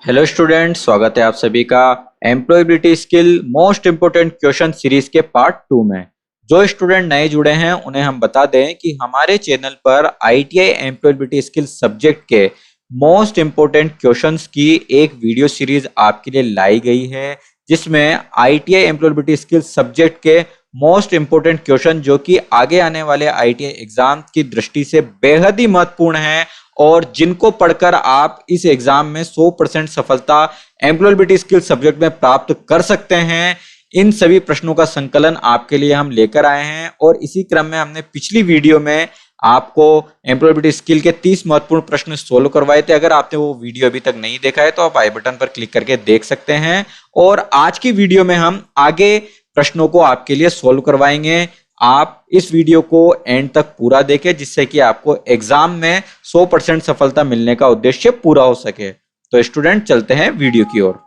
Hello student, स्वागत है आप सभी का employability skill most important question series के पार्ट 2 में। जो स्टूडेंट नए जुड़े हैं उन्हें हम बता दें कि हमारे चैनल पर आईटीआई एम्प्लॉयबिलिटी स्किल सब्जेक्ट के मोस्ट इंपोर्टेंट क्वेश्चंस की एक वीडियो सीरीज आपके लिए लाई गई है, जिसमें आईटीआई एम्प्लॉयबिलिटी स्किल सब्जेक्ट के मोस्ट इंपोर्टेंट क्वेश्चन जो कि आगे आने वाले आईटीआई एग्जाम की दृष्टि से बेहद ही महत्वपूर्ण है और जिनको पढ़कर आप इस एग्जाम में 100% सफलता एम्प्लॉयबिलिटी स्किल सब्जेक्ट में प्राप्त कर सकते हैं, इन सभी प्रश्नों का संकलन आपके लिए हम लेकर आए हैं। और इसी क्रम में हमने पिछली वीडियो में आपको एम्प्लॉयबिलिटी स्किल के 30 महत्वपूर्ण प्रश्न सोल्व करवाए थे। अगर आपने वो वीडियो अभी तक नहीं देखा है तो आप आई बटन पर क्लिक करके देख सकते हैं। और आज की वीडियो में हम आगे प्रश्नों को आपके लिए सोल्व करवाएंगे। आप इस वीडियो को एंड तक पूरा देखें, जिससे कि आपको एग्जाम में 100% सफलता मिलने का उद्देश्य पूरा हो सके। तो स्टूडेंट, चलते हैं वीडियो की ओर।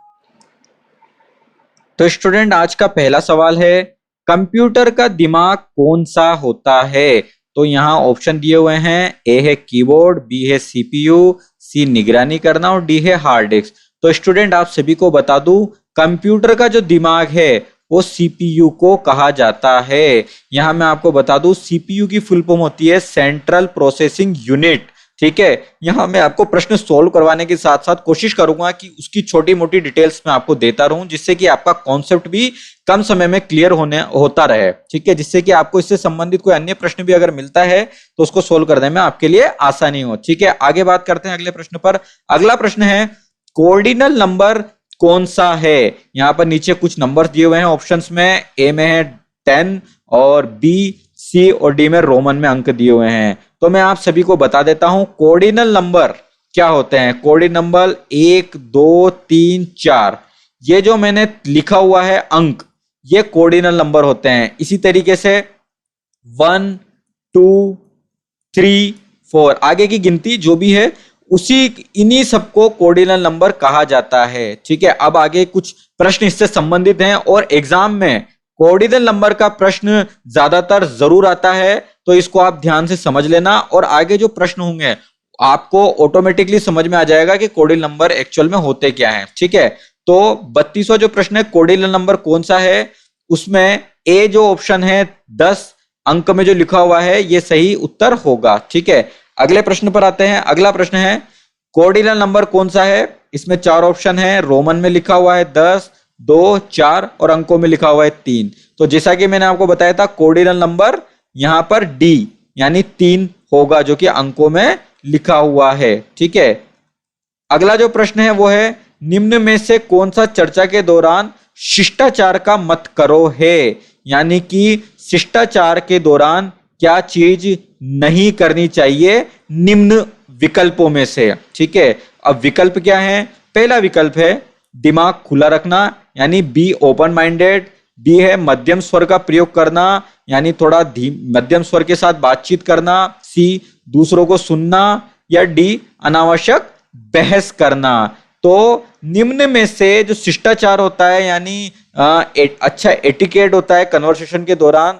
तो स्टूडेंट, आज का पहला सवाल है, कंप्यूटर का दिमाग कौन सा होता है? तो यहाँ ऑप्शन दिए हुए हैं, ए है कीबोर्ड, बी है सीपीयू, सी निगरानी करना और डी है हार्ड डिस्क। तो स्टूडेंट, आप सभी को बता दूं, कंप्यूटर का जो दिमाग है वो सीपीयू को कहा जाता है। यहां मैं आपको बता दूं, सीपीयू की फुल फॉर्म होती है सेंट्रल प्रोसेसिंग यूनिट। ठीक है, यहां मैं आपको प्रश्न सोल्व करवाने के साथ साथ कोशिश करूंगा कि उसकी छोटी मोटी डिटेल्स में आपको देता रहूं, जिससे कि आपका कॉन्सेप्ट भी कम समय में क्लियर होता रहे। ठीक है, जिससे कि आपको इससे संबंधित कोई अन्य प्रश्न भी अगर मिलता है तो उसको सोल्व करने में आपके लिए आसानी हो। ठीक है, आगे बात करते हैं अगले प्रश्न पर। अगला प्रश्न है, कोऑर्डिनल नंबर कौन सा है? यहां पर नीचे कुछ नंबर दिए हुए हैं ऑप्शंस में। ए में है 10 और बी, सी और डी में रोमन में अंक दिए हुए हैं। तो मैं आप सभी को बता देता हूं कोऑर्डिनल नंबर क्या होते हैं। कोऑर्डिनल नंबर 1 2 3 4, ये जो मैंने लिखा हुआ है अंक, ये कोऑर्डिनल नंबर होते हैं। इसी तरीके से 1 2 3 4 आगे की गिनती जो भी है उसी इन्हीं सबको कोऑर्डिनल नंबर कहा जाता है। ठीक है, अब आगे कुछ प्रश्न इससे संबंधित हैं और एग्जाम में कोऑर्डिनल नंबर का प्रश्न ज्यादातर जरूर आता है, तो इसको आप ध्यान से समझ लेना और आगे जो प्रश्न होंगे आपको ऑटोमेटिकली समझ में आ जाएगा कि कोऑर्डिनल नंबर एक्चुअल में होते क्या हैं। ठीक है, तो 32वां जो प्रश्न है, कोऑर्डिनल नंबर कौन सा है, उसमें ए जो ऑप्शन है 10 अंक में जो लिखा हुआ है ये सही उत्तर होगा। ठीक है, अगले प्रश्न पर आते हैं। अगला प्रश्न है, कोऑर्डिनल नंबर कौन सा है? इसमें 4 ऑप्शन है, रोमन में लिखा हुआ है 10 2 4 और अंकों में लिखा हुआ है 3। तो जैसा कि मैंने आपको बताया था, कोऑर्डिनल नंबर यहां पर डी यानी 3 होगा, जो कि अंकों में लिखा हुआ है। ठीक है, अगला जो प्रश्न है वो है, निम्न में से कौन सा चर्चा के दौरान शिष्टाचार का मत करो है? यानी कि शिष्टाचार के दौरान क्या चीज नहीं करनी चाहिए निम्न विकल्पों में से। ठीक है, अब विकल्प क्या है? पहला विकल्प है दिमाग खुला रखना, यानी बी ओपन माइंडेड। बी है मध्यम स्वर का प्रयोग करना, यानी थोड़ा मध्यम स्वर के साथ बातचीत करना। सी दूसरों को सुनना, या डी अनावश्यक बहस करना। तो निम्न में से जो शिष्टाचार होता है, यानी अच्छा एटिकेट होता है कन्वर्सेशन के दौरान,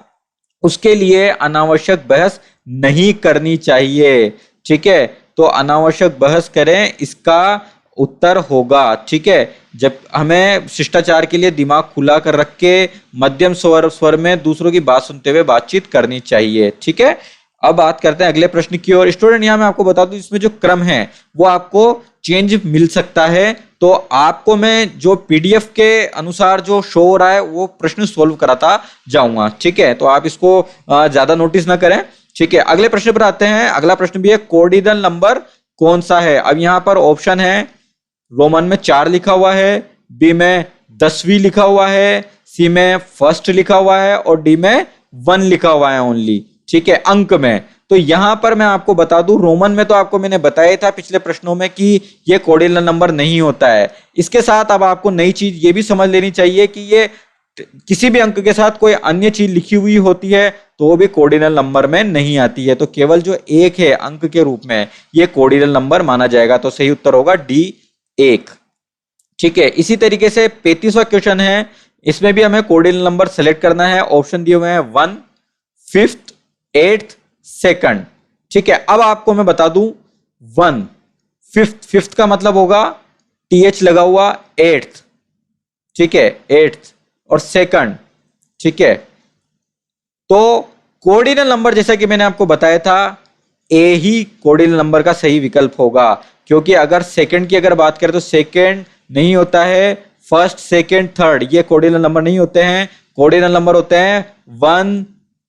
उसके लिए अनावश्यक बहस नहीं करनी चाहिए। ठीक है, तो अनावश्यक बहस करें, इसका उत्तर होगा। ठीक है, जब हमें शिष्टाचार के लिए दिमाग खुला कर रख के मध्यम स्वर में दूसरों की बात सुनते हुए बातचीत करनी चाहिए। ठीक है, अब बात करते हैं अगले प्रश्न की ओर। स्टूडेंट, यहां मैं आपको बता दूं, इसमें जो क्रम है वो आपको चेंज मिल सकता है, तो आपको मैं जो पीडीएफ के अनुसार जो शो हो रहा है वो प्रश्न सोल्व कराता जाऊंगा। ठीक है, तो आप इसको ज्यादा नोटिस ना करें। ठीक है, अगले प्रश्न पर आते हैं। अगला प्रश्न भी है, कोऑर्डिनल नंबर कौन सा है? अब यहां पर ऑप्शन है, रोमन में 4 लिखा हुआ है, बी में 10वीं लिखा हुआ है, सी में फर्स्ट लिखा हुआ है और डी में 1 लिखा हुआ है ओनली। ठीक है, अंक में। तो यहां पर मैं आपको बता दूं, रोमन में तो आपको मैंने बताया था पिछले प्रश्नों में कि ये कोऑर्डिनल नंबर नहीं होता है। इसके साथ अब आपको नई चीज ये भी समझ लेनी चाहिए कि ये किसी भी अंक के साथ कोई अन्य चीज लिखी हुई होती है तो वो भी कोऑर्डिनल नंबर में नहीं आती है। तो केवल जो एक है अंक के रूप में, ये कोऑर्डिनल नंबर माना जाएगा। तो सही उत्तर होगा डी 1। ठीक है, इसी तरीके से 35वां क्वेश्चन है, इसमें भी हमें कोऑर्डिनल नंबर सेलेक्ट करना है। ऑप्शन दिए हुए हैं 1 5th 8th 2nd। ठीक है, अब आपको मैं बता दूं 1 5th का मतलब होगा TH लगा हुआ, एट्थ, ठीक है, एट्थ और सेकंड, ठीक है। तो कोऑर्डिनल नंबर जैसा कि मैंने आपको बताया था, ए ही कोऑर्डिनल नंबर का सही विकल्प होगा, क्योंकि अगर सेकंड की अगर बात करें तो सेकंड नहीं होता है, फर्स्ट सेकंड थर्ड ये कोऑर्डिनल नंबर नहीं होते हैं, कोऑर्डिनल नंबर होते हैं 1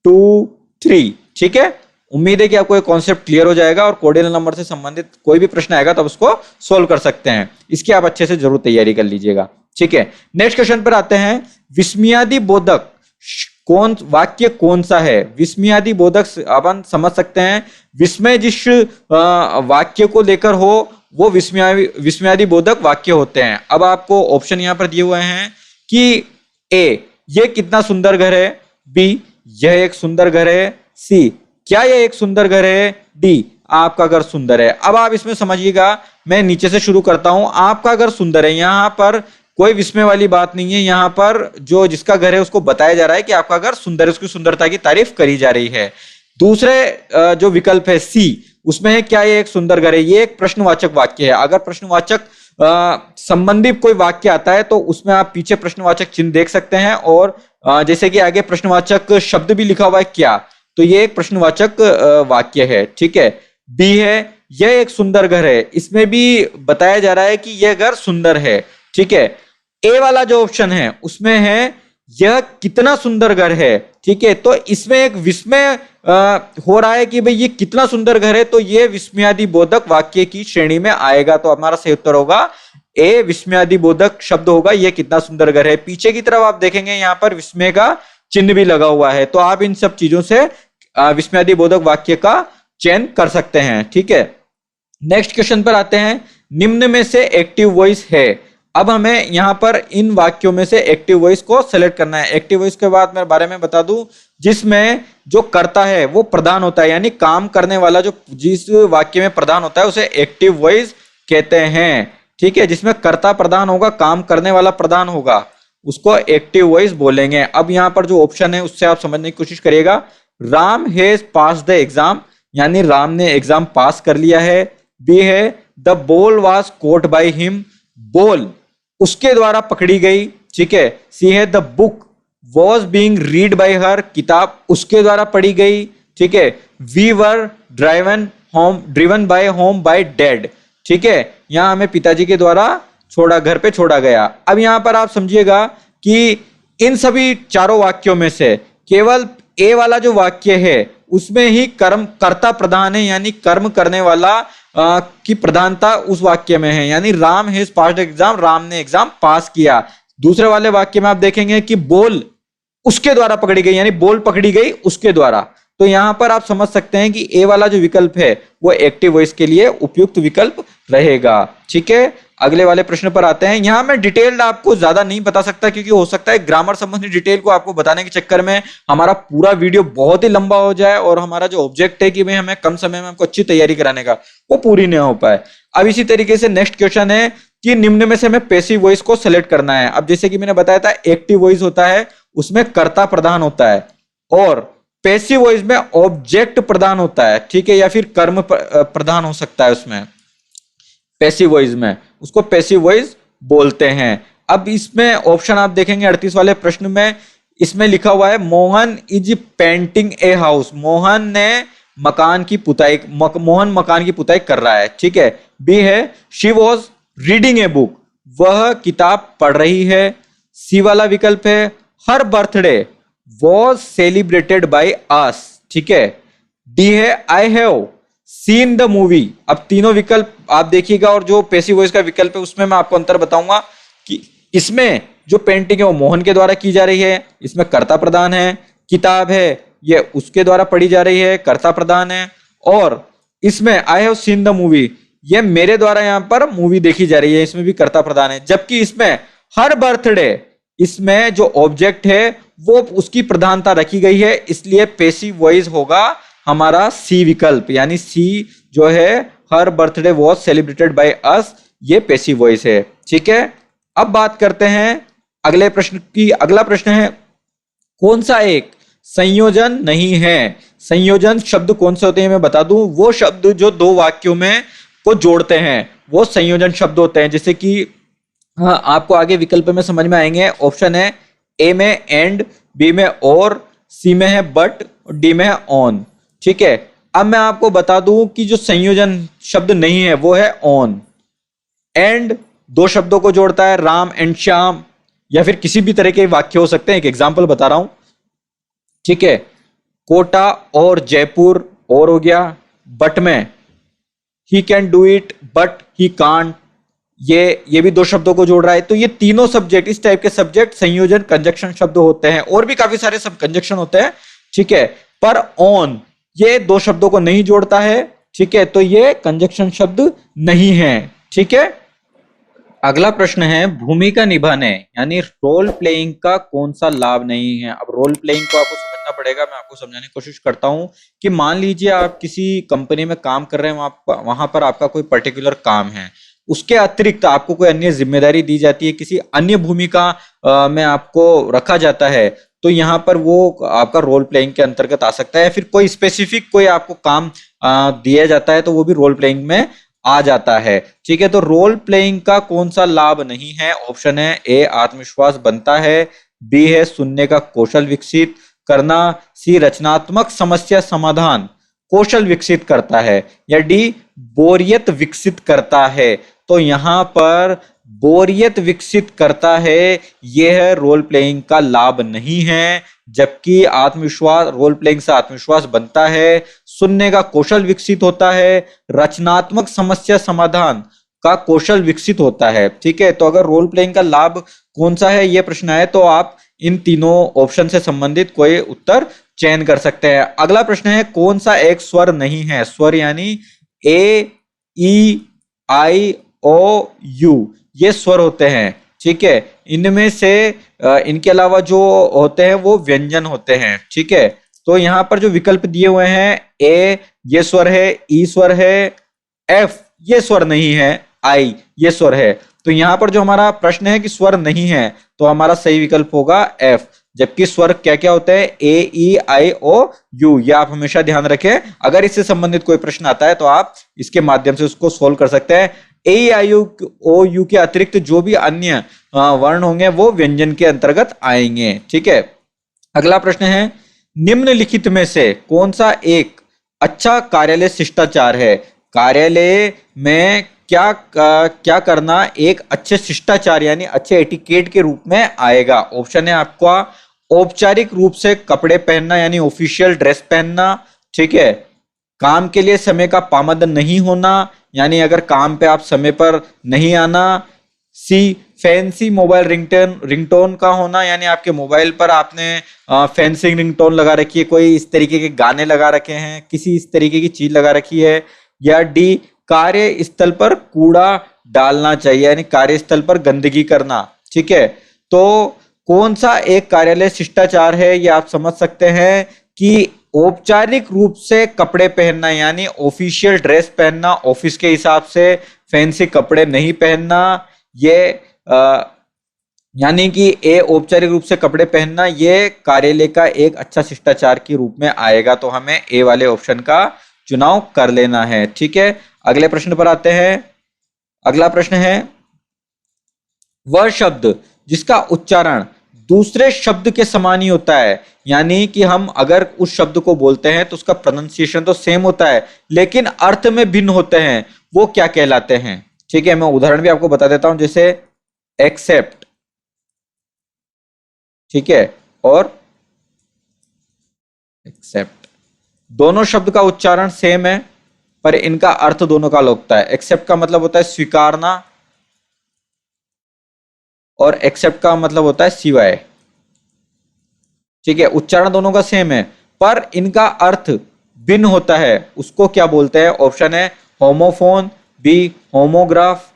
2 3, ठीक है। उम्मीद है कि आपको ये कॉन्सेप्ट क्लियर हो जाएगा और कोऑर्डिनल नंबर से संबंधित कोई भी प्रश्न आएगा तो उसको सोल्व कर सकते हैं। इसकी आप अच्छे से जरूर तैयारी कर लीजिएगा, ठीक है। नेक्स्ट क्वेश्चन पर आते हैं, विस्मयादि बोधक कौन वाक्य कौन सा है? विस्मयादि बोधक अपन समझ सकते हैं, विस्मय जिस वाक्य को लेकर हो वो विस्मयादि बोधक वाक्य होते हैं। अब आपको ऑप्शन यहां पर दिए हुए हैं कि ए ये कितना सुंदर घर है, बी यह एक सुंदर घर है, सी क्या यह एक सुंदर घर है, डी आपका घर सुंदर है। अब आप इसमें समझिएगा, मैं नीचे से शुरू करता हूं। आपका घर सुंदर है, यहां पर कोई विस्मय वाली बात नहीं है, यहां पर जो जिसका घर है उसको बताया जा रहा है कि आपका घर सुंदर है, उसकी सुंदरता की तारीफ करी जा रही है। दूसरे जो विकल्प है सी, उसमें है क्या ये एक सुंदर घर है, ये एक प्रश्नवाचक वाक्य है। अगर प्रश्नवाचक संबंधित कोई वाक्य आता है तो उसमें आप पीछे प्रश्नवाचक चिन्ह देख सकते हैं, और जैसे कि आगे प्रश्नवाचक शब्द भी लिखा हुआ है क्या, तो ये एक प्रश्नवाचक वाक्य है, ठीक है। बी है यह एक सुंदर घर है, इसमें भी बताया जा रहा है कि यह घर सुंदर है, ठीक है। ए वाला जो ऑप्शन है उसमें है यह कितना सुंदर घर है, ठीक है। तो इसमें एक विस्मय हो रहा है कि भाई ये कितना सुंदर घर है, तो ये विस्मयादि बोधक वाक्य की श्रेणी में आएगा। तो हमारा सही उत्तर होगा ए, विस्मयादि बोधक शब्द होगा ये कितना सुंदर घर है। पीछे की तरफ आप देखेंगे यहाँ पर विस्मय का चिन्ह भी लगा हुआ है, तो आप इन सब चीजों से विस्मयादि बोधक वाक्य का चयन कर सकते हैं, ठीक है। नेक्स्ट क्वेश्चन पर आते हैं, निम्न में से एक्टिव वॉइस है। अब हमें यहां पर इन वाक्यों में से एक्टिव वॉइस को सेलेक्ट करना है। एक्टिव वॉइस के बाद मैं बारे में बता दूं, जिसमें जो कर्ता है वो प्रधान होता है, यानी काम करने वाला जो जिस वाक्य में प्रधान होता है उसे एक्टिव वॉइस कहते हैं, ठीक है। जिसमें कर्ता प्रधान होगा, काम करने वाला प्रधान होगा, उसको एक्टिव वॉइस बोलेंगे। अब यहाँ पर जो ऑप्शन है उससे आप समझने की कोशिश करिएगा। Ram has pass the exam, यानी राम ने एग्जाम पास कर लिया है। बी है the ball was caught by him, ball उसके द्वारा पकड़ी गई, ठीक है। सी है the book was being read by her, किताब उसके द्वारा पढ़ी गई, ठीक है। We were driven by home by dad, ठीक है। यहां हमें पिताजी के द्वारा घर पे छोड़ा गया। अब यहां पर आप समझिएगा कि इन सभी चारों वाक्यों में से केवल ए वाला जो वाक्य है उसमें ही कर्ता प्रधान है, यानी कर्म करने वाला की प्रधानता उस वाक्य में है, यानी Ram has passed exam, Ram ने एग्जाम पास किया। दूसरे वाले वाक्य में आप देखेंगे कि बॉल उसके द्वारा पकड़ी गई, यानी बॉल पकड़ी गई उसके द्वारा। तो यहां पर आप समझ सकते हैं कि ए वाला जो विकल्प है वो एक्टिव वॉइस के लिए उपयुक्त विकल्प रहेगा, ठीक है। अगले वाले प्रश्न पर आते हैं। यहां मैं डिटेल्ड आपको ज्यादा नहीं बता सकता, क्योंकि हो सकता है ग्रामर संबंधी डिटेल को आपको बताने के चक्कर में हमारा पूरा वीडियो बहुत ही लंबा हो जाए और हमारा जो ऑब्जेक्ट है कि भाई हमें कम समय में आपको अच्छी तैयारी कराने का, वो पूरी नहीं हो पाए। अब इसी तरीके से नेक्स्ट क्वेश्चन है कि निम्न में से हमें पैसिव वॉइस को सेलेक्ट करना है। अब जैसे कि मैंने बताया था एक्टिव वॉइस होता है उसमें कर्ता प्रधान होता है, और पैसिव वॉइस में ऑब्जेक्ट प्रधान होता है, ठीक है, या फिर कर्म प्रधान हो सकता है उसमें। पैसिव वॉइस में उसको पैसिव वॉइस बोलते हैं। अब इसमें ऑप्शन आप देखेंगे 38 वाले प्रश्न में, इसमें लिखा हुआ है Mohan is painting a house, Mohan मकान की पुताई कर रहा है, ठीक है। बी है she was reading a book, वह किताब पढ़ रही है। सी वाला विकल्प है her birthday was celebrated by us, ठीक है। डी है I have seen the movie. अब तीनों विकल्प आप देखिएगा, और जो पैसिव वॉइस का विकल्प है उसमें मैं आपको अंतर बताऊंगा कि इसमें जो पेंटिंग है वो मोहन के द्वारा की जा रही है, इसमें कर्ता प्रधान है। किताब है ये उसके द्वारा पढ़ी जा रही है, कर्ता प्रधान है। और इसमें आई हैव सीन द मूवी, ये मेरे द्वारा यहाँ पर मूवी देखी जा रही है, इसमें भी कर्ता प्रधान है। जबकि इसमें हर बर्थडे, इसमें जो ऑब्जेक्ट है वो उसकी प्रधानता रखी गई है, इसलिए पैसिव वॉइस होगा हमारा सी विकल्प, यानी सी जो है her birthday was celebrated by us, ये पैसिव वॉइस है, ठीक है। अब बात करते हैं अगले प्रश्न की। अगला प्रश्न है कौन सा एक संयोजन नहीं है। संयोजन शब्द कौन से होते हैं मैं बता दूं, वो शब्द जो दो वाक्यों में को जोड़ते हैं वो संयोजन शब्द होते हैं। जैसे कि हाँ, आपको आगे विकल्प में समझ में आएंगे। ऑप्शन है ए में एंड, बी में और, सी में है बट, डी में है ऑन। ठीक है, अब मैं आपको बता दूं कि जो संयोजन शब्द नहीं है वो है ऑन। एंड दो शब्दों को जोड़ता है, राम एंड श्याम, या फिर किसी भी तरह के वाक्य हो सकते हैं। एक एग्जाम्पल बता रहा हूं। ठीक है, कोटा और जयपुर और हो गया। बट में he can do it but he can't, ये भी दो शब्दों को जोड़ रहा है। तो ये तीनों सब्जेक्ट, इस टाइप के सब्जेक्ट संयोजन कंजक्शन शब्द होते हैं। और भी काफी सारे सब कंजक्शन होते हैं। ठीक है, पर ऑन ये दो शब्दों को नहीं जोड़ता है। ठीक है, तो ये कंजक्शन शब्द नहीं है। ठीक है, अगला प्रश्न है भूमिका निभाने यानी रोल प्लेइंग का कौन सा लाभ नहीं है। अब रोल प्लेइंग को आपको समझना पड़ेगा। मैं आपको समझाने की कोशिश करता हूं कि मान लीजिए आप किसी कंपनी में काम कर रहे हैं, वहां पर आपका कोई पर्टिकुलर काम है, उसके अतिरिक्त आपको कोई अन्य जिम्मेदारी दी जाती है, किसी अन्य भूमिका में आपको रखा जाता है, तो यहाँ पर वो आपका रोल प्लेइंग के अंतर्गत आ सकता है। फिर कोई स्पेसिफिक कोई आपको काम दिया जाता है तो वो भी रोल प्लेइंग में आ जाता है। ठीक है, तो रोल प्लेइंग का कौन सा लाभ नहीं है। ऑप्शन है ए आत्मविश्वास बनता है, बी है सुनने का कौशल विकसित करना, सी रचनात्मक समस्या समाधान कौशल विकसित करता है, या डी बोरियत विकसित करता है। तो यहां पर बोरियत विकसित करता है, यह रोल प्लेइंग का लाभ नहीं है। जबकि आत्मविश्वास, रोल प्लेइंग से आत्मविश्वास बनता है, सुनने का कौशल विकसित होता है, रचनात्मक समस्या समाधान का कौशल विकसित होता है। ठीक है, तो अगर रोल प्लेइंग का लाभ कौन सा है यह प्रश्न है, तो आप इन तीनों ऑप्शन से संबंधित कोई उत्तर चयन कर सकते हैं। अगला प्रश्न है कौन सा एक स्वर नहीं है। स्वर यानी ए, ई, आई, ओ, यू, ये स्वर होते हैं। ठीक है, इनमें से इनके अलावा जो होते हैं वो व्यंजन होते हैं। ठीक है, तो यहां पर जो विकल्प दिए हुए हैं, ए ये स्वर है, ई स्वर है, एफ ये स्वर नहीं है, आई ये स्वर है। तो यहां पर जो हमारा प्रश्न है कि स्वर नहीं है, तो हमारा सही विकल्प होगा एफ। जबकि स्वर क्या क्या होते हैं, ए, ई, आई, ओ, यू, ये आप हमेशा ध्यान रखें। अगर इससे संबंधित कोई प्रश्न आता है तो आप इसके माध्यम से उसको सोल्व कर सकते हैं। ए, आई, ओ, यू के अतिरिक्त जो भी अन्य वर्ण होंगे वो व्यंजन के अंतर्गत आएंगे। ठीक है, अगला प्रश्न है निम्नलिखित में से कौन सा एक अच्छा कार्यालय शिष्टाचार है। कार्यालय में क्या करना एक अच्छे शिष्टाचार यानी अच्छे एटिकेट के रूप में आएगा। ऑप्शन है आपका औपचारिक रूप से कपड़े पहनना यानी ऑफिशियल ड्रेस पहनना। ठीक है, काम के लिए समय का पाबंद नहीं होना यानी अगर काम पे आप समय पर नहीं आना। सी फैंसी मोबाइल रिंगटोन का होना यानी आपके मोबाइल पर आपने फैंसी रिंगटोन लगा रखी है, कोई इस तरीके के गाने लगा रखे हैं, किसी इस तरीके की चीज लगा रखी है। या डी कार्यस्थल पर कूड़ा डालना चाहिए यानी कार्यस्थल पर गंदगी करना। ठीक है, तो कौन सा एक कार्यालय शिष्टाचार है ये आप समझ सकते हैं कि औपचारिक रूप से कपड़े पहनना यानी ऑफिशियल ड्रेस पहनना, ऑफिस के हिसाब से फैंसी कपड़े नहीं पहनना। ये यानी कि ए औपचारिक रूप से कपड़े पहनना ये कार्यालय का एक अच्छा शिष्टाचार के रूप में आएगा। तो हमें ए वाले ऑप्शन का चुनाव कर लेना है। ठीक है, अगले प्रश्न पर आते हैं। अगला प्रश्न है वह शब्द जिसका उच्चारण दूसरे शब्द के समान ही होता है, यानी कि हम अगर उस शब्द को बोलते हैं तो उसका प्रोनाउंसिएशन तो सेम होता है लेकिन अर्थ में भिन्न होते हैं, वो क्या कहलाते हैं। ठीक है, मैं उदाहरण भी आपको बता देता हूं, जैसे एक्सेप्ट, ठीक है, और एक्सेप्ट, दोनों शब्द का उच्चारण सेम है पर इनका अर्थ दोनों का अलग होता है। एक्सेप्ट का मतलब होता है स्वीकारना और एक्सेप्ट का मतलब होता है सिवाय। ठीक है, उच्चारण दोनों का सेम है पर इनका अर्थ भिन्न होता है, उसको क्या बोलते हैं। ऑप्शन है होमोफोन, बी होमोग्राफ,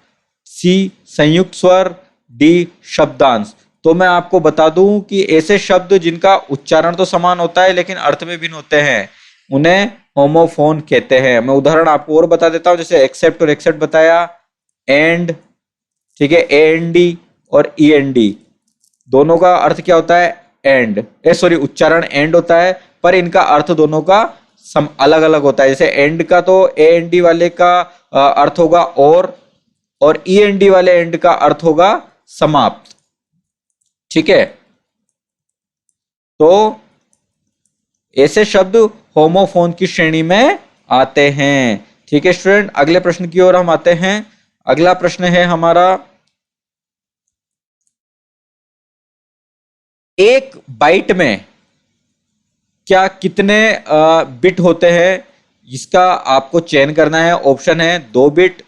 सी संयुक्त स्वर, डी शब्दांश। तो मैं आपको बता दूं कि ऐसे शब्द जिनका उच्चारण तो समान होता है लेकिन अर्थ में भिन्न होते हैं उन्हें होमोफोन कहते हैं। मैं उदाहरण आपको और बता देता हूं, जैसे एक्सेप्ट और एक्सेप्ट बताया, एंड, ठीक है, ए एन डी और ई एन डी, दोनों का अर्थ क्या होता है एंड, सॉरी उच्चारण एंड होता है पर इनका अर्थ दोनों का अलग अलग होता है। जैसे एंड का तो ए एन डी वाले का अर्थ होगा और, और END वाले एंड का अर्थ होगा समाप्त। ठीक है, तो ऐसे शब्द होमोफोन की श्रेणी में आते हैं। ठीक है स्टूडेंट, अगले प्रश्न की ओर हम आते हैं। अगला प्रश्न है हमारा, एक बाइट में क्या कितने बिट होते हैं, इसका आपको चयन करना है। ऑप्शन है 2 बिट,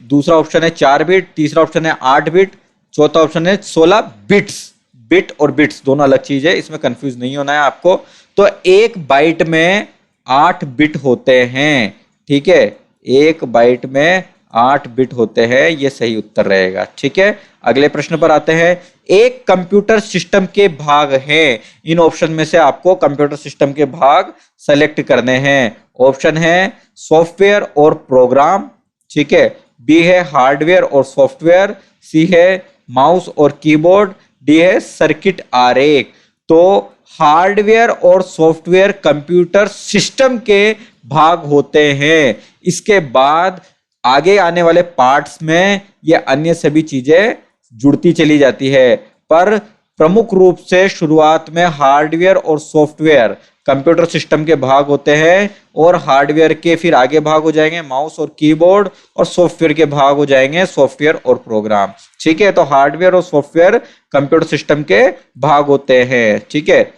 दूसरा ऑप्शन है 4 बिट, तीसरा ऑप्शन है 8 बिट, चौथा ऑप्शन है 16 बिट्स। बिट और बिट्स दोनों अलग चीज है, इसमें कंफ्यूज नहीं होना है आपको। तो एक बाइट में 8 बिट होते हैं। ठीक है, एक बाइट में 8 बिट होते हैं, ये सही उत्तर रहेगा। ठीक है, अगले प्रश्न पर आते हैं। एक कंप्यूटर सिस्टम के भाग हैं, इन ऑप्शन में से आपको कंप्यूटर सिस्टम के भाग सेलेक्ट करने हैं। ऑप्शन है सॉफ्टवेयर और प्रोग्राम, ठीक है, बी है हार्डवेयर और सॉफ्टवेयर, सी है माउस और कीबोर्ड, डी है सर्किट आरेख। तो हार्डवेयर और सॉफ्टवेयर कंप्यूटर सिस्टम के भाग होते हैं। इसके बाद आगे आने वाले पार्ट्स में ये अन्य सभी चीजें जुड़ती चली जाती है, पर प्रमुख रूप से शुरुआत में हार्डवेयर और सॉफ्टवेयर कंप्यूटर सिस्टम के भाग होते हैं, और हार्डवेयर के फिर आगे भाग हो जाएंगे माउस और कीबोर्ड, और सॉफ्टवेयर के भाग हो जाएंगे सॉफ्टवेयर और प्रोग्राम। ठीक है, तो हार्डवेयर और सॉफ्टवेयर कंप्यूटर सिस्टम के भाग होते हैं। ठीक है,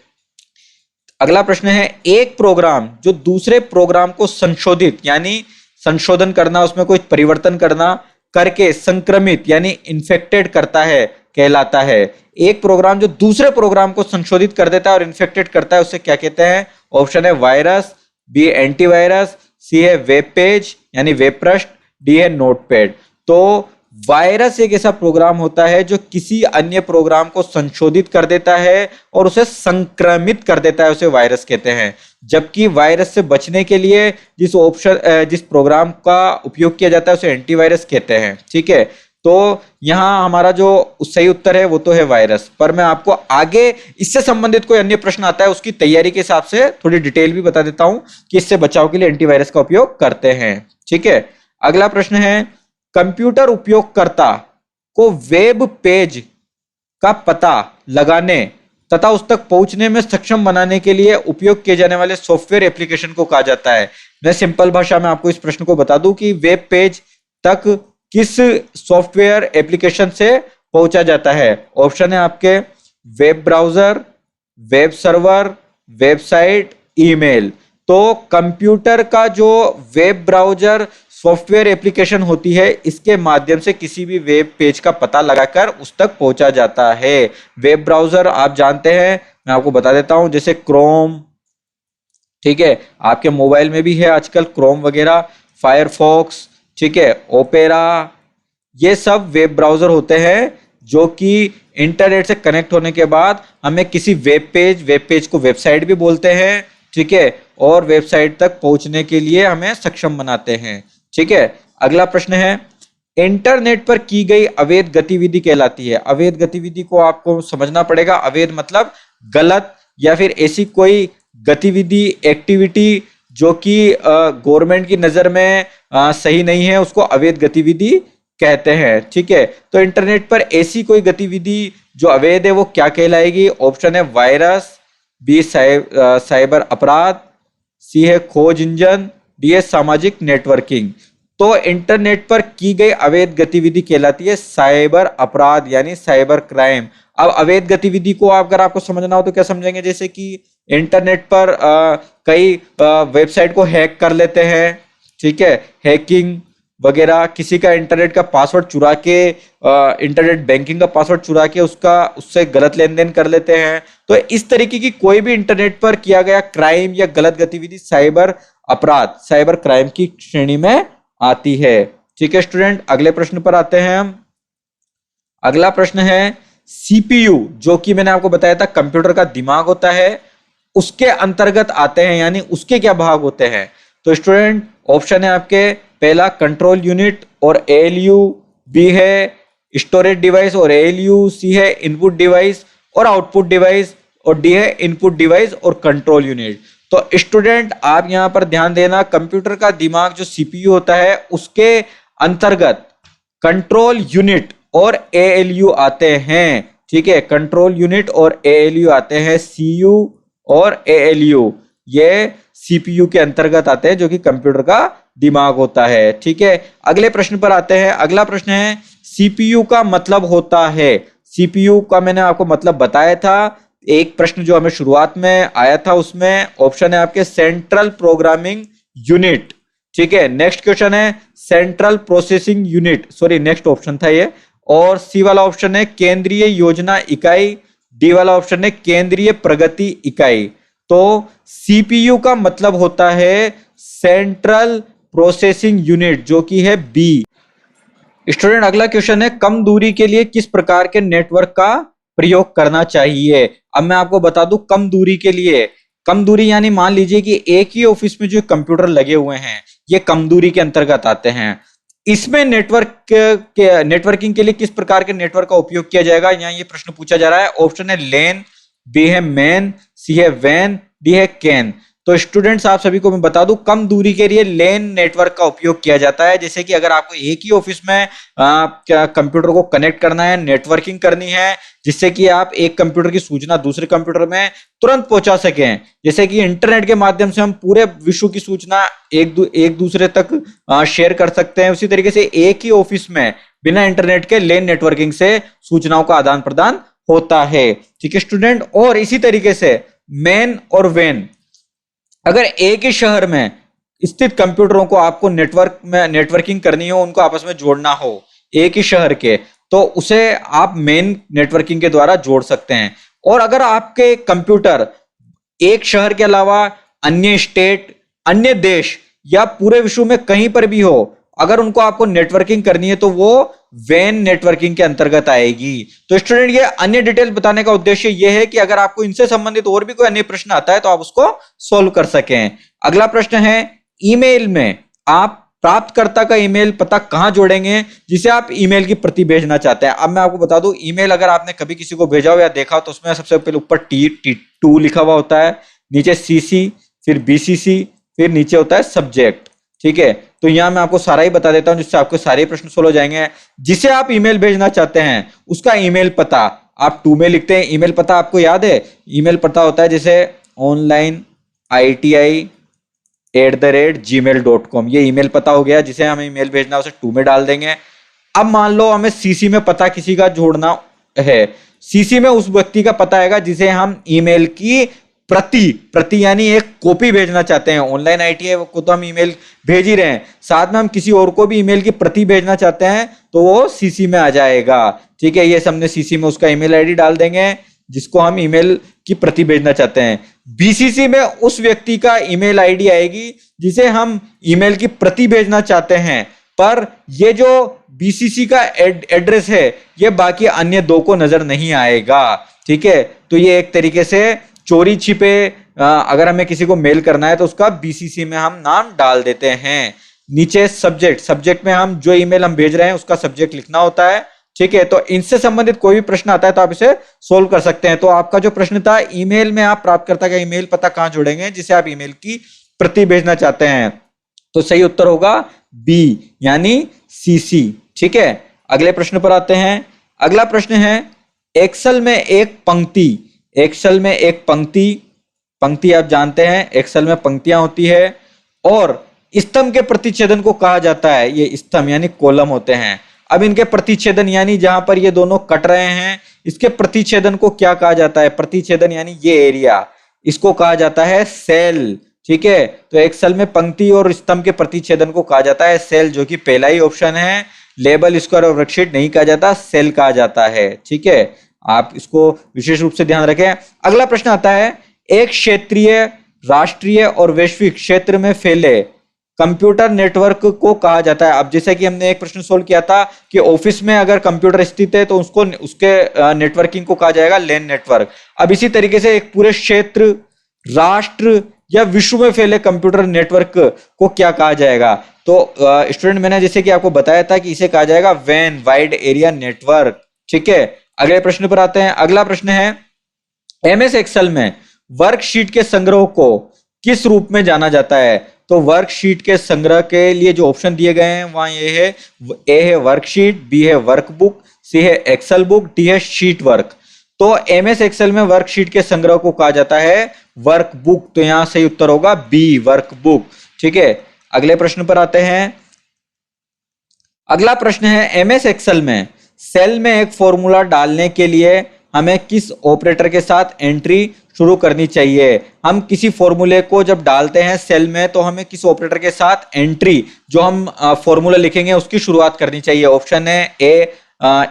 अगला प्रश्न है, एक प्रोग्राम जो दूसरे प्रोग्राम को संशोधित यानी संशोधन करना, उसमें कोई परिवर्तन करना करके संक्रमित यानी इन्फेक्टेड करता है कहलाता है। एक प्रोग्राम जो दूसरे प्रोग्राम को संशोधित कर देता है और इन्फेक्टेड करता है, उसे क्या कहते हैं। ऑप्शन है वायरस, बी एंटीवायरस, सी है वेब पेज यानी वेब पृष्ठ, डी है नोटपैड। तो वायरस एक ऐसा प्रोग्राम होता है जो किसी अन्य प्रोग्राम को संशोधित कर देता है और उसे संक्रमित कर देता है, उसे वायरस कहते हैं। जबकि वायरस से बचने के लिए जिस प्रोग्राम का उपयोग किया जाता है उसे एंटीवायरस कहते हैं। ठीक है, तो यहां हमारा जो सही उत्तर है वो तो है वायरस। पर मैं आपको आगे इससे संबंधित कोई अन्य प्रश्न आता है उसकी तैयारी के हिसाब से थोड़ी डिटेल भी बता देता हूं कि इससे बचाव के लिए एंटीवायरस का उपयोग करते हैं। ठीक है, अगला प्रश्न है, कंप्यूटर उपयोगकर्ता को वेब पेज का पता लगाने तथा उस तक पहुंचने में सक्षम बनाने के लिए उपयोग किए जाने वाले सॉफ्टवेयर एप्लीकेशन को कहा जाता है। मैं सिंपल भाषा में आपको इस प्रश्न को बता दूं कि वेब पेज तक किस सॉफ्टवेयर एप्लीकेशन से पहुंचा जाता है। ऑप्शन है आपके web browser, web server, website, email. तो कंप्यूटर का जो वेब ब्राउजर सॉफ्टवेयर एप्लीकेशन होती है, इसके माध्यम से किसी भी वेब पेज का पता लगाकर उस तक पहुंचा जाता है। वेब ब्राउजर आप जानते हैं, मैं आपको बता देता हूं, जैसे क्रोम, ठीक है, आपके मोबाइल में भी है आजकल क्रोम वगैरह, फायरफॉक्स, ठीक है, ओपेरा, ये सब वेब ब्राउजर होते हैं जो कि इंटरनेट से कनेक्ट होने के बाद हमें किसी वेब पेज को वेबसाइट भी बोलते हैं, ठीक है, और वेबसाइट तक पहुंचने के लिए हमें सक्षम बनाते हैं। ठीक है, अगला प्रश्न है, इंटरनेट पर की गई अवैध गतिविधि कहलाती है। अवैध गतिविधि को आपको समझना पड़ेगा। अवैध मतलब गलत या फिर ऐसी कोई गतिविधि, एक्टिविटी जो कि गवर्नमेंट की नजर में सही नहीं है, उसको अवैध गतिविधि कहते हैं। ठीक है, तो इंटरनेट पर ऐसी कोई गतिविधि जो अवैध है वो क्या कहलाएगी। ऑप्शन है वायरस, बी साइबर अपराध, सी है खोज इंजन, डी है सामाजिक नेटवर्किंग। तो इंटरनेट पर की गई अवैध गतिविधि कहलाती है साइबर अपराध यानी साइबर क्राइम। अब अवैध गतिविधि को अगर आपको समझना हो तो क्या समझेंगे, जैसे कि इंटरनेट पर कई वेबसाइट को हैक कर लेते हैं, ठीक है, हैकिंग वगैरह, किसी का इंटरनेट का पासवर्ड चुरा के, इंटरनेट बैंकिंग का पासवर्ड चुरा के उससे गलत लेन देन कर लेते हैं। तो इस तरीके की कोई भी इंटरनेट पर किया गया क्राइम या गलत गतिविधि साइबर अपराध, साइबर क्राइम की श्रेणी में आती है। ठीक है स्टूडेंट, अगले प्रश्न पर आते हैं हम। अगला प्रश्न है, सीपीयू जो कि मैंने आपको बताया था कंप्यूटर का दिमाग होता है, उसके अंतर्गत आते हैं यानी उसके क्या भाग होते हैं। तो स्टूडेंट ऑप्शन है आपके, पहला कंट्रोल यूनिट और एएलयू, बी है स्टोरेज डिवाइस और एएलयू, सी है इनपुट डिवाइस और आउटपुट डिवाइस, और डी है इनपुट डिवाइस और कंट्रोल यूनिट। तो स्टूडेंट आप यहां पर ध्यान देना, कंप्यूटर का दिमाग जो सीपीयू होता है उसके अंतर्गत कंट्रोल यूनिट और एएलयू आते हैं। ठीक है, कंट्रोल यूनिट और एएलयू आते हैं, सीयू और एएलयू ये सीपीयू के अंतर्गत आते हैं, जो कि कंप्यूटर का दिमाग होता है। ठीक है, अगले प्रश्न पर आते हैं। अगला प्रश्न है सीपीयू का मतलब होता है। सीपीयू का मैंने आपको मतलब बताया था, एक प्रश्न जो हमें शुरुआत में आया था उसमें ऑप्शन है आपके सेंट्रल प्रोग्रामिंग यूनिट। ठीक है, नेक्स्ट क्वेश्चन है central processing unit, sorry next option था ये। और सी वाला ऑप्शन है केंद्रीय योजना इकाई, डी वाला ऑप्शन है केंद्रीय प्रगति इकाई। तो सीपीयू का मतलब होता है सेंट्रल प्रोसेसिंग यूनिट, जो कि है बी। स्टूडेंट अगला क्वेश्चन है कम दूरी के लिए किस प्रकार के नेटवर्क का प्रयोग करना चाहिए। अब मैं आपको बता दूं कम दूरी के लिए, कम दूरी यानी मान लीजिए कि एक ही ऑफिस में जो कंप्यूटर लगे हुए हैं ये कम दूरी के अंतर्गत आते हैं। इसमें नेटवर्किंग के लिए किस प्रकार के नेटवर्क का उपयोग किया जाएगा, यहाँ ये प्रश्न पूछा जा रहा है। ऑप्शन है लेन, बी है मैन, सी है वैन, डी है कैन। तो स्टूडेंट्स आप सभी को मैं बता दूं कम दूरी के लिए लेन नेटवर्क का उपयोग किया जाता है। जैसे कि अगर आपको एक ही ऑफिस में कंप्यूटर को कनेक्ट करना है, नेटवर्किंग करनी है, जिससे कि आप एक कंप्यूटर की सूचना दूसरे कंप्यूटर में तुरंत पहुंचा सकें। जैसे कि इंटरनेट के माध्यम से हम पूरे विश्व की सूचना एक दूसरे तक शेयर कर सकते हैं, उसी तरीके से एक ही ऑफिस में बिना इंटरनेट के लेन नेटवर्किंग से सूचनाओं का आदान प्रदान होता है। ठीक है स्टूडेंट, और इसी तरीके से मैन और वैन, अगर एक ही शहर में स्थित कंप्यूटरों को आपको नेटवर्किंग करनी हो, उनको आपस में जोड़ना हो एक ही शहर के, तो उसे आप मेन नेटवर्किंग के द्वारा जोड़ सकते हैं। और अगर आपके कंप्यूटर एक शहर के अलावा अन्य स्टेट, अन्य देश या पूरे विश्व में कहीं पर भी हो, अगर उनको आपको नेटवर्किंग करनी है तो वो वैन नेटवर्किंग के अंतर्गत आएगी। तो स्टूडेंट ये अन्य डिटेल बताने का उद्देश्य ये है कि अगर आपको इनसे संबंधित और भी कोई अन्य प्रश्न आता है तो आप उसको सोल्व कर सकें। अगला प्रश्न है ईमेल में आप प्राप्तकर्ता का ईमेल पता कहां जोड़ेंगे जिसे आप ईमेल की प्रति भेजना चाहते हैं। अब मैं आपको बता दूं ईमेल अगर आपने कभी किसी को भेजा हो या देखा हो तो उसमें सबसे पहले ऊपर T2 लिखा हुआ होता है, नीचे CC, फिर BCC, फिर नीचे होता है सब्जेक्ट। ठीक है, तो यहां मैं आपको सारा ही बता देता हूं जिससे आपको सारे प्रश्न सोल्व हो जाएंगे। जिसे आप ईमेल भेजना चाहते हैं उसका ईमेल पता आप 2 में लिखते हैं। ईमेल पता आपको याद है, ईमेल पता होता है जैसे onlineiti@gmail.com, ये ईमेल पता हो गया। जिसे हमें ईमेल भेजना है उसे 2 में डाल देंगे। अब मान लो हमें CC में पता किसी का जोड़ना है, CC में उस व्यक्ति का पता आएगा जिसे हम ईमेल की प्रति यानी एक कॉपी भेजना चाहते हैं। ऑनलाइन ITI को तो हम ईमेल भेज ही रहे हैं, साथ में हम किसी और को भी ईमेल की प्रति भेजना चाहते हैं तो वो CC में आ जाएगा। ठीक है, ये हमने CC में उसका ईमेल ID डाल देंगे जिसको हम ईमेल की प्रति भेजना चाहते हैं। BCC में उस व्यक्ति का ईमेल ID आएगी जिसे हम ईमेल की प्रति भेजना चाहते हैं, पर ये जो BCC का एड्रेस है ये बाकी अन्य दो को नजर नहीं आएगा। ठीक है, तो ये एक तरीके से चोरी छिपे अगर हमें किसी को मेल करना है तो उसका BCC में हम नाम डाल देते हैं। नीचे सब्जेक्ट में हम जो ईमेल हम भेज रहे हैं उसका सब्जेक्ट लिखना होता है। ठीक है, तो इनसे संबंधित कोई भी प्रश्न आता है तो आप इसे सोल्व कर सकते हैं। तो आपका जो प्रश्न था ईमेल में आप प्राप्तकर्ता का ईमेल पता कहां जोड़ेंगे जिसे आप ईमेल की प्रति भेजना चाहते हैं, तो सही उत्तर होगा बी यानी CC। ठीक है, अगले प्रश्न पर आते हैं। अगला प्रश्न है एक्सेल में एक पंक्ति आप जानते हैं एक्सेल में पंक्तियां होती है और स्तंभ के प्रतिच्छेदन को कहा जाता है, ये स्तंभ यानी कॉलम होते हैं। अब इनके प्रतिच्छेदन यानी जहां पर ये दोनों कट रहे हैं इसके प्रतिच्छेदन को क्या कहा जाता है, प्रतिच्छेदन यानी ये एरिया, इसको कहा जाता है सेल। ठीक है, तो एक्सेल में पंक्ति और स्तंभ के प्रतिच्छेदन को कहा जाता है सेल, जो कि पहला ही ऑप्शन है। लेबल, स्क्वायर और वर्कशीट नहीं कहा जाता, सेल कहा जाता है। ठीक है, आप इसको विशेष रूप से ध्यान रखें। अगला प्रश्न आता है एक क्षेत्रीय, राष्ट्रीय और वैश्विक क्षेत्र में फैले कंप्यूटर नेटवर्क को कहा जाता है। अब जैसे कि हमने एक प्रश्न सोल्व किया था कि ऑफिस में अगर कंप्यूटर स्थित है तो उसके नेटवर्किंग को कहा जाएगा लैन नेटवर्क। अब इसी तरीके से एक पूरे क्षेत्र, राष्ट्र या विश्व में फैले कंप्यूटर नेटवर्क को क्या कहा जाएगा। तो स्टूडेंट मैंने जैसे कि आपको बताया था कि इसे कहा जाएगा वैन, वाइड एरिया नेटवर्क। ठीक है, अगले प्रश्न पर आते हैं। अगला प्रश्न है MS एक्सेल में वर्कशीट के संग्रह को किस रूप में जाना जाता है। तो वर्कशीट के संग्रह के लिए जो ऑप्शन दिए गए हैं वहां ये है, ए है वर्कशीट, बी है वर्कबुक, सी है एक्सेल बुक, डी है शीट वर्क। तो एमएस एक्सेल में वर्कशीट के संग्रह को कहा जाता है वर्कबुक, तो यहां सही उत्तर होगा बी वर्कबुक। ठीक है, अगले प्रश्न पर आते हैं। अगला प्रश्न है एमएस एक्सेल में सेल में एक फॉर्मूला डालने के लिए हमें किस ऑपरेटर के साथ एंट्री शुरू करनी चाहिए। हम किसी फॉर्मूले को जब डालते हैं सेल में तो हमें किस ऑपरेटर के साथ एंट्री, जो हम फॉर्मूला लिखेंगे उसकी शुरुआत करनी चाहिए। ऑप्शन है ए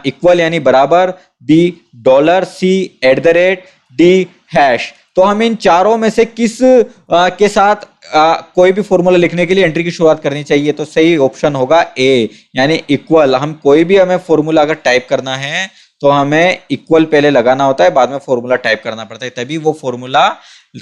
इक्वल यानी बराबर, B dollar, C at the rate, D hash. तो हम इन चारों में से किस के साथ कोई भी फॉर्मूला लिखने के लिए एंट्री की शुरुआत करनी चाहिए, तो सही ऑप्शन होगा ए यानी इक्वल। हम कोई भी हमें फॉर्मूला अगर टाइप करना है तो हमें इक्वल पहले लगाना होता है, बाद में फॉर्मूला टाइप करना पड़ता है, तभी वो फॉर्मूला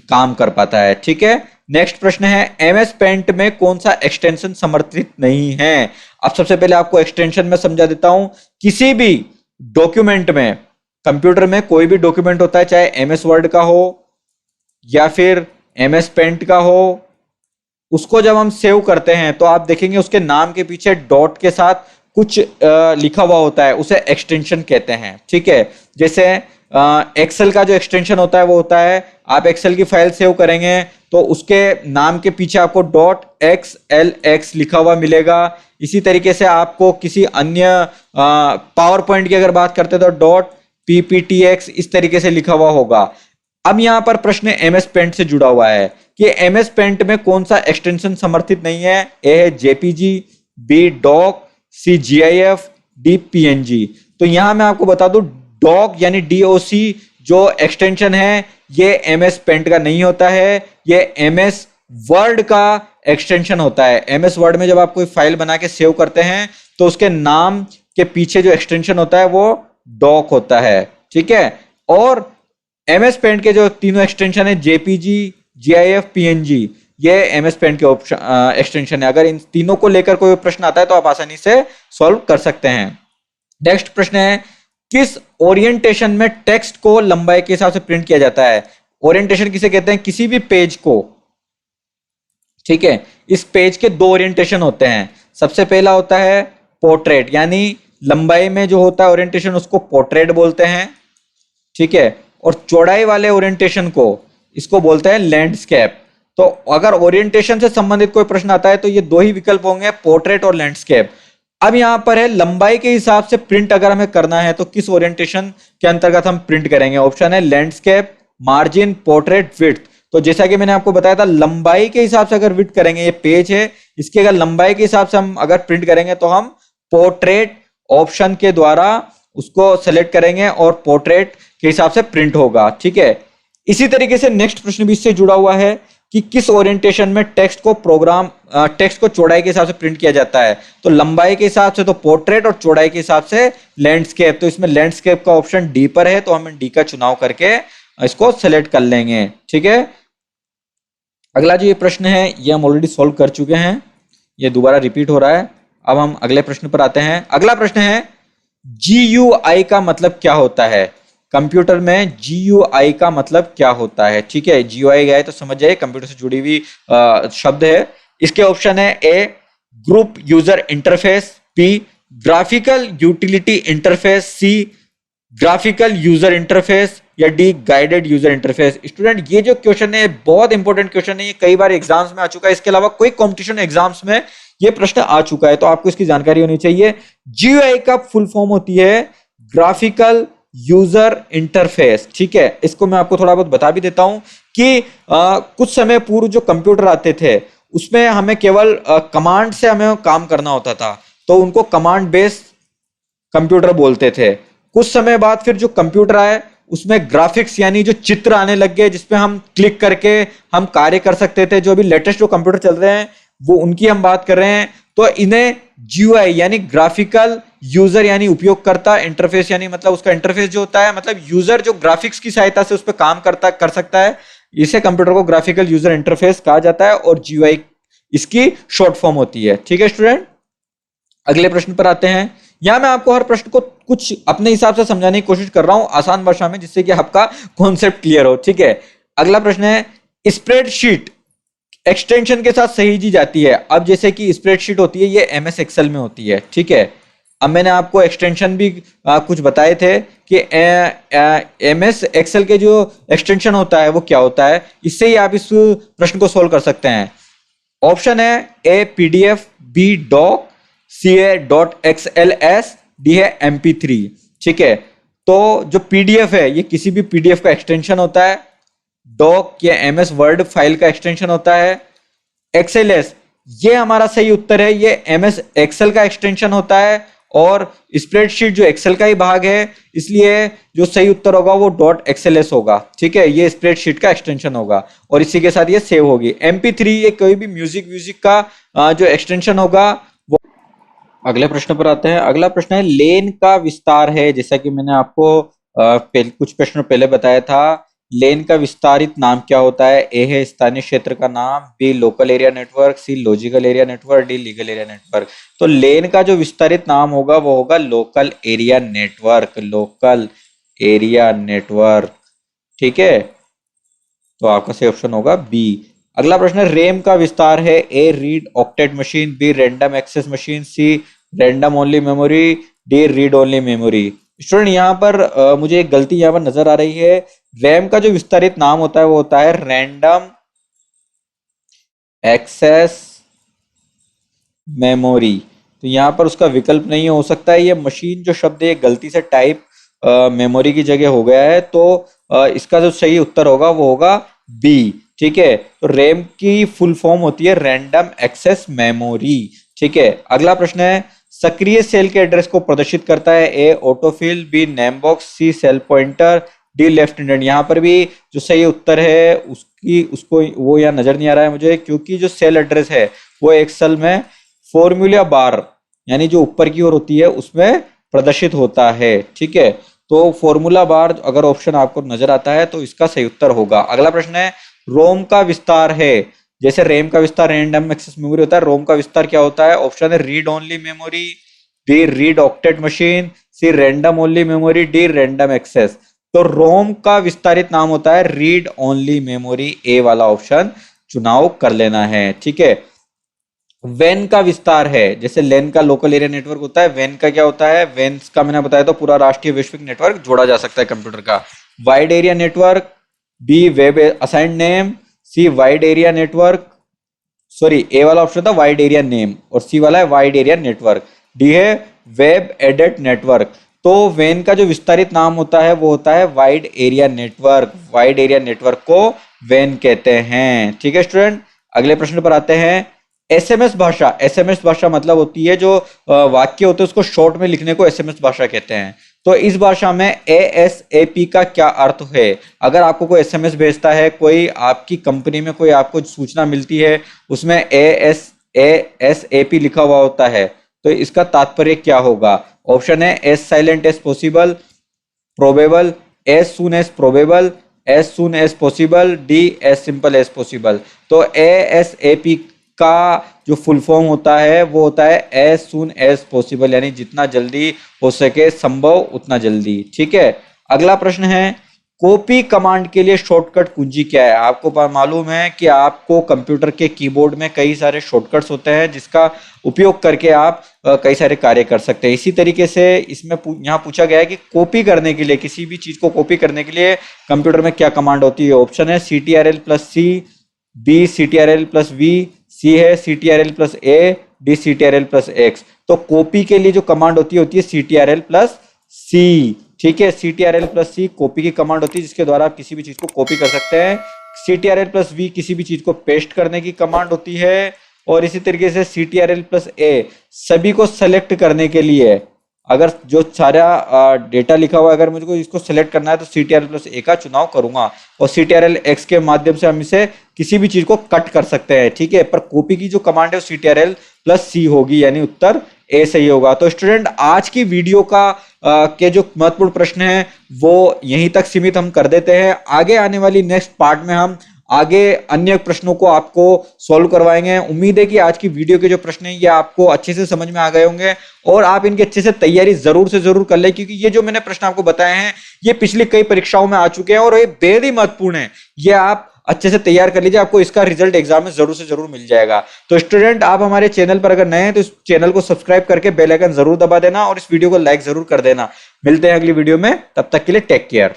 काम कर पाता है। ठीक है, नेक्स्ट प्रश्न है एमएस पेंट में कौन सा एक्सटेंशन समर्थित नहीं है। अब सबसे पहले आपको एक्सटेंशन में समझा देता हूं। किसी भी डॉक्यूमेंट में, कंप्यूटर में कोई भी डॉक्यूमेंट होता है, चाहे एमएस वर्ड का हो या फिर एमएस पेंट का हो, उसको जब हम सेव करते हैं तो आप देखेंगे उसके नाम के पीछे डॉट के साथ कुछ लिखा हुआ होता है, उसे एक्सटेंशन कहते हैं। ठीक है, जैसे एक्सेल का जो एक्सटेंशन होता है वो होता है, आप एक्सेल की फाइल सेव करेंगे तो उसके नाम के पीछे आपको .xlx लिखा हुआ मिलेगा। इसी तरीके से आपको किसी अन्य पावर पॉइंट की अगर बात करते हैं तो .pptx इस तरीके से लिखा हुआ होगा। अब यहां पर प्रश्न एमएस पेंट से जुड़ा हुआ है कि एमएस पेंट में कौन सा एक्सटेंशन समर्थित नहीं है। ए है जेपीजी, बी डॉक, सी जीआईएफ, डी पीएनजी। तो यहां मैं आपको बता दूं डॉक यानी डीओसी जो एक्सटेंशन है ये एमएस पेंट का नहीं होता है, ये एमएस वर्ड का एक्सटेंशन होता है। एमएस वर्ड में जब आप कोई फाइल बना के सेव करते हैं तो उसके नाम के पीछे जो एक्सटेंशन होता है वो डॉक होता है। ठीक है, और एमएस पेंट के जो तीनों एक्सटेंशन है जेपीजी, जीआईएफ, पीएनजी, ये एमएस पेंट के ऑप्शन एक्सटेंशन है। अगर इन तीनों को लेकर कोई प्रश्न आता है तो आप आसानी से सॉल्व कर सकते हैं। नेक्स्ट प्रश्न है किस ओरिएंटेशन में टेक्स्ट को लंबाई के हिसाब से प्रिंट किया जाता है। ओरिएंटेशन किसे कहते हैं, किसी भी पेज को। ठीक है, इस पेज के दो ओरिएंटेशन होते हैं। सबसे पहला होता है पोर्ट्रेट, यानी लंबाई में जो होता है ओरिएंटेशन उसको पोर्ट्रेट बोलते हैं। ठीक है, और चौड़ाई वाले ओरिएंटेशन को इसको बोलते हैं लैंडस्केप। तो अगर ओरिएंटेशन से संबंधित कोई प्रश्न आता है तो ये दो ही विकल्प होंगे, पोर्ट्रेट और लैंडस्केप। अब यहां पर है लंबाई के हिसाब से प्रिंट अगर हमें करना है तो किस ओरिएंटेशन के अंतर्गत हम प्रिंट करेंगे। ऑप्शन है लैंडस्केप, मार्जिन, पोर्ट्रेट, विड्थ। तो जैसा कि मैंने आपको बताया था लंबाई के हिसाब से अगर विड्थ करेंगे, ये पेज है, इसके अगर लंबाई के हिसाब से हम अगर प्रिंट करेंगे तो हम पोर्ट्रेट ऑप्शन के द्वारा उसको सेलेक्ट करेंगे और पोर्ट्रेट के हिसाब से प्रिंट होगा। ठीक है, इसी तरीके से नेक्स्ट प्रश्न भी इससे जुड़ा हुआ है कि किस ओरिएंटेशन में टेक्स्ट को चौड़ाई के हिसाब से प्रिंट किया जाता है। तो लंबाई के हिसाब से तो पोर्ट्रेट और चौड़ाई के हिसाब से लैंडस्केप। तो इसमें लैंडस्केप का ऑप्शन डी पर है, तो हम डी का चुनाव करके इसको सेलेक्ट कर लेंगे। ठीक है, अगला जो ये प्रश्न है ये हम ऑलरेडी सॉल्व कर चुके हैं, ये दोबारा रिपीट हो रहा है। अब हम अगले प्रश्न पर आते हैं। अगला प्रश्न है GUI का मतलब क्या होता है। कंप्यूटर में GUI का मतलब क्या होता है। ठीक है, GUI गए तो समझ जाइए कंप्यूटर से जुड़ी हुई शब्द है। इसके ऑप्शन है A group user interface, B graphical utility interface, C graphical user interface, या D guided user interface. Student ये जो क्वेश्चन है बहुत इंपॉर्टेंट क्वेश्चन है, ये कई बार एग्जाम्स में आ चुका है, इसके अलावा कोई कॉम्पिटिशन एग्जाम्स में ये प्रश्न आ चुका है, तो आपको इसकी जानकारी होनी चाहिए। GUI का फुल फॉर्म होती है ग्राफिकल यूजर इंटरफेस। ठीक है, इसको मैं आपको थोड़ा बहुत बता भी देता हूं कि कुछ समय पूर्व जो कंप्यूटर आते थे उसमें हमें केवल कमांड से हमें काम करना होता था, तो उनको कमांड बेस्ड कंप्यूटर बोलते थे। कुछ समय बाद फिर जो कंप्यूटर आए उसमें ग्राफिक्स यानी जो चित्र आने लग गए जिसपे हम क्लिक करके हम कार्य कर सकते थे। जो अभी लेटेस्ट जो कंप्यूटर चल रहे हैं वो उनकी हम बात कर रहे हैं। तो इन्हें GUI यानी ग्राफिकल यूजर यानी उपयोगकर्ता इंटरफेस, यानी मतलब उसका इंटरफेस जो होता है, मतलब यूजर जो ग्राफिक्स की सहायता से उस पर काम कर सकता है, इसे कंप्यूटर को ग्राफिकल यूजर इंटरफेस कहा जाता है और GUI इसकी शॉर्ट फॉर्म होती है। ठीक है स्टूडेंट, अगले प्रश्न पर आते हैं। यहां मैं आपको हर प्रश्न को कुछ अपने हिसाब से समझाने की कोशिश कर रहा हूं आसान भाषा में, जिससे कि आपका कॉन्सेप्ट क्लियर हो। ठीक है, अगला प्रश्न है एक्सटेंशन के साथ सही जी जाती है। अब जैसे कि स्प्रेडशीट होती है, ये MS एक्सेल में होती है, ठीक है। अब मैंने आपको एक्सटेंशन भी कुछ बताए थे कि MS एक्सेल के जो एक्सटेंशन होता है वो क्या होता है, इससे ही आप इस प्रश्न को सोल्व कर सकते हैं। ऑप्शन है ए PDF, बी डॉक, सी है .xls, डी है MP3, ठीक है। तो जो PDF है ये किसी भी PDF का एक्सटेंशन होता है, डॉक या MS वर्ड फाइल का एक्सटेंशन होता है, XLS ये हमारा सही उत्तर है, ये MS एक्सेल का एक्सटेंशन होता है, और स्प्रेडशीट जो एक्सेल का ही भाग है, इसलिए जो सही उत्तर होगा वो .xls होगा, ठीक है। ये स्प्रेडशीट का एक्सटेंशन होगा और इसी के साथ ये सेव होगी। MP3 ये कोई भी म्यूजिक का जो एक्सटेंशन होगा वो। अगले प्रश्न पर आते हैं। अगला प्रश्न है लेन का विस्तार है, जैसा कि मैंने आपको कुछ प्रश्न पहले बताया था। लेन का विस्तारित नाम क्या होता है? ए है स्थानीय क्षेत्र का नाम, B local area network, C logical area network, D legal area network. तो लेन का जो विस्तारित नाम होगा वो होगा local area network, local area network, ठीक है। तो आपका सही ऑप्शन होगा बी। अगला प्रश्न है रैम का विस्तार है। A read octet machine, B random access machine, C random only memory, D read only memory. Student यहाँ पर मुझे एक गलती यहाँ पर नजर आ रही है। रैम का जो विस्तारित नाम होता है वो होता है रैंडम एक्सेस मेमोरी। तो यहाँ पर उसका विकल्प नहीं हो सकता है। ये मशीन जो शब्द है गलती से टाइप मेमोरी की जगह हो गया है, तो इसका जो सही उत्तर होगा वो होगा बी, ठीक है। तो रैम की फुल फॉर्म होती है रैंडम एक्सेस मेमोरी, ठीक है। अगला प्रश्न है सक्रिय सेल के एड्रेस को प्रदर्शित करता है। A autofill, B name box, C cell pointer, D left handed. यहाँ पर भी जो सही उत्तर है उसको वो यहाँ नजर नहीं आ रहा है मुझे, क्योंकि जो सेल एड्रेस है वो एक्सेल में फॉर्मूला बार यानी जो ऊपर की ओर होती है उसमें प्रदर्शित होता है, ठीक है। तो फॉर्मूला बार अगर ऑप्शन आपको नजर आता है तो इसका सही उत्तर होगा। अगला प्रश्न है रोम का विस्तार है। जैसे रैम का विस्तार रैंडम एक्सेस मेमोरी होता है, रोम का विस्तार क्या होता है? ऑप्शन है read only memory, B read octet machine, C random only memory, D random access. तो रोम का विस्तारित नाम होता है रीड ओनली मेमोरी, ए वाला ऑप्शन चुनाव कर लेना है, ठीक है। वेन का विस्तार है। जैसे लेन का लोकल एरिया नेटवर्क होता है, वेन का क्या होता है? वेन का मैंने बताया तो पूरा राष्ट्रीय वैश्विक नेटवर्क जोड़ा जा सकता है कंप्यूटर का। Wide area network, B web assigned name, C wide area network, sorry A वाला ऑप्शन था वाइड एरिया नेम और सी वाला है वाइड एरिया नेटवर्क, डी है वेब एडेड नेटवर्क। तो वेन का जो विस्तारित नाम होता है वो होता है wide area network, wide area network को वेन कहते हैं, ठीक है स्टूडेंट। अगले प्रश्न पर आते हैं। SMS भाषा, SMS भाषा मतलब होती है जो वाक्य होते हैं उसको शॉर्ट में लिखने को SMS भाषा कहते हैं। तो इस भाषा में ASAP का क्या अर्थ है? अगर आपको कोई SMS भेजता है, कोई आपकी कंपनी में कोई आपको सूचना मिलती है, उसमें ASAP लिखा हुआ होता है, तो इसका तात्पर्य क्या होगा? ऑप्शन है as silent as possible, probable, as soon as probable, as soon as possible, D as simple as possible. तो ASAP का जो फुल फॉर्म होता है वो होता है एज सून एज पॉसिबल, यानी जितना जल्दी हो सके, संभव उतना जल्दी, ठीक है। अगला प्रश्न है कॉपी कमांड के लिए शॉर्टकट कुंजी क्या है? आपको मालूम है कि आपको कंप्यूटर के कीबोर्ड में कई सारे शॉर्टकट्स होते हैं जिसका उपयोग करके आप कई सारे कार्य कर सकते हैं। इसी तरीके से इसमें यहाँ पूछा गया है कि कॉपी करने के लिए, किसी भी चीज को कॉपी करने के लिए कंप्यूटर में क्या कमांड होती है? ऑप्शन है CTRL+C, बी CTRL+V, सी है CTRL+A, डी CTRL+X। तो कॉपी के लिए जो कमांड होती है CTRL+C, ठीक है। CTRL+C कॉपी की कमांड होती है जिसके द्वारा आप किसी भी चीज को कॉपी कर सकते हैं। CTRL+V किसी भी चीज को पेस्ट करने की कमांड होती है, और इसी तरीके से CTRL+A सभी को सेलेक्ट करने के लिए, अगर जो सारा डेटा लिखा हुआ है अगर मुझको इसको सेलेक्ट करना है तो CTRL+A का चुनाव करूंगा, और CTRL+X के माध्यम से हम इसे किसी भी चीज को कट कर सकते हैं, ठीक है। पर कॉपी की जो कमांड है वो CTRL+C होगी, यानी उत्तर ए सही होगा। तो स्टूडेंट आज की वीडियो का के जो महत्वपूर्ण प्रश्न है वो यहीं तक सीमित हम कर देते हैं। आगे आने वाली नेक्स्ट पार्ट में हम आगे अन्य प्रश्नों को आपको सॉल्व करवाएंगे। उम्मीद है कि आज की वीडियो के जो प्रश्न हैं ये आपको अच्छे से समझ में आ गए होंगे और आप इनकी अच्छे से तैयारी जरूर से जरूर कर ले, क्योंकि ये जो मैंने प्रश्न आपको बताए हैं ये पिछली कई परीक्षाओं में आ चुके हैं और ये बेहद ही महत्वपूर्ण है। ये आप अच्छे से तैयार कर लीजिए, आपको इसका रिजल्ट एग्जाम में जरूर से जरूर मिल जाएगा। तो स्टूडेंट, आप हमारे चैनल पर अगर नए हैं तो इस चैनल को सब्सक्राइब करके बेल आइकन जरूर दबा देना और इस वीडियो को लाइक जरूर कर देना। मिलते हैं अगली वीडियो में, तब तक के लिए टेक केयर।